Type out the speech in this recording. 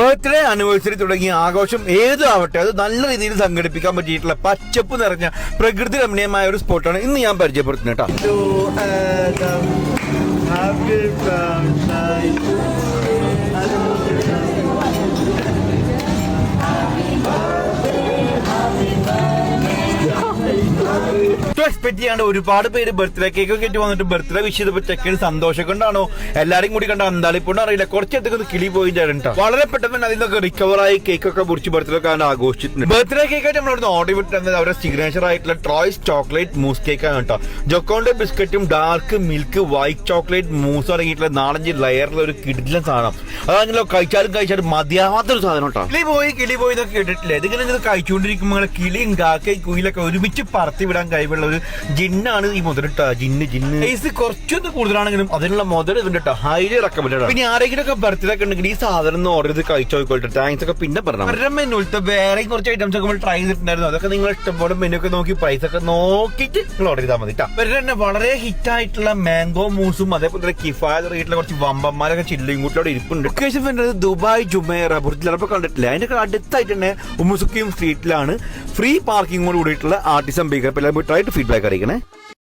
Birthday anniversary തുടങ്ങിയ ആഘോഷം ഏതാവട്ടെ അത് നല്ല രീതിയിൽ സംഘടിപ്പിക്കാൻ പറ്റിയിട്ടുള്ള പച്ചപ്പ് നിറഞ്ഞ പ്രകൃതി രമണീയമായ ഒരു സ്പോട്ടാണ് ഇന്ന് ഞാൻ പരിചയപ്പെടുത്തുന്നത് കേട്ടോ. എക്സ്പെക്ട് ചെയ്യാണ്ട് ഒരുപാട് പേര് ബർത്ത്ഡേ കേക്ക് ഒക്കെ ആയിട്ട് വന്നിട്ട് ബർത്ത്ഡേ വിഷ് ചെയ്തപ്പോ ചെക്കന് സന്തോഷം കൊണ്ടാണോ എല്ലാരും കൂടി കണ്ട എന്താളിപ്പോണ്ട് അറിയില്ല, കുറച്ചെടുത്തൊക്കെ കിളി പോയിട്ടാണ്. വളരെ പെട്ടെന്ന് അതിൽ നിന്നൊക്കെ റിക്കവർ ആയി കേക്കൊക്കെ മുറിച്ച് ബർത്ത്ഡേ ഒക്കെ ആഘോഷിച്ചിട്ടുണ്ട്. ബർത്ത്ഡേ കേക്കായിട്ട് നമ്മളിവിടെ ഓർഡർ വിട്ടുന്നത് അവരുടെ സിഗ്നേച്ചർ ആയിട്ടുള്ള ട്രോയ്സ് ചോക്ലേറ്റ് മൂസ് കേക്കാണ് കേട്ടോ. ജൊക്കോന്റെ ബിസ്ക്കറ്റും ഡാർക്ക് മിൽക്ക് വൈറ്റ് ചോക്ലേറ്റ് മൂസ് അടങ്ങിയിട്ടുള്ള 4-5 ലെയറിലെ ഒരു കിടിലൻ സാധനം. അതാണെങ്കിലോ കഴിച്ചാലും മതിയാവാത്തൊരു സാധനം കേട്ടോ. കിളി പോയി എന്നൊക്കെ കേട്ടിട്ടില്ലേ? ഇതിങ്ങനെ കഴിച്ചുകൊണ്ടിരിക്കുമ്പോൾ കിളിയും കാക്കയും കുയിലൊക്കെ ഒരുമിച്ച് പറത്തി വിടാൻ കഴിവുള്ള ഒരു ജിന്നാണ് ഈ മുതലിട്ട ജിന്ന്. സൈസ് കുറച്ചൊന്ന് കൂടുതലാണെങ്കിലും അതിനുള്ള മുതൽ ഇതിന്റെ ഹൈലി റെക്കമെൻഡഡ്. പിന്നെ ആരെങ്കിലും ഒക്കെ ബർത്ത്ഡേ ഒക്കെ ഉണ്ടെങ്കിൽ ഈ സാധനം ഓർഡർ ചെയ്ത് കഴിച്ചോട്ടെ. താങ്ക്സ് ഒക്കെ പിന്നെ പറഞ്ഞു. മെനുവിലത്തെ വേറെ കുറച്ച് ഐറ്റംസ് ഒക്കെ നമ്മൾ ട്രൈ ചെയ്തിട്ടുണ്ടായിരുന്നു. അതൊക്കെ നിങ്ങൾ ഇഷ്ടംപോലെ മെനു ഒക്കെ നോക്കി പ്രൈസ് ഒക്കെ നോക്കിയിട്ട് നിങ്ങൾ ഓർഡർ ചെയ്താൽ മതി. തന്നെ വളരെ ഹിറ്റ് ആയിട്ടുള്ള മാംഗോ മൂസും അതേപോലെ കിഫായ റേറ്റിലെ കുറച്ച് വമ്പന്മാരൊക്കെ ചില്ലിയും കൂട്ടിലോടെ ഇരിപ്പുണ്ട്. ദുബായ് ജുമേറ ബുർജിലപ്പോൾ കണ്ടിട്ടില്ല. അതിന്റെ അടുത്തായിട്ട് തന്നെ ഉമ്മുസുക്കിയും സ്ട്രീറ്റിലാണ് ഫ്രീ പാർക്കിങ്ങോട് കൂടിയിട്ടുള്ള artisan baker. Try to feedback അറിയിക്കണേ.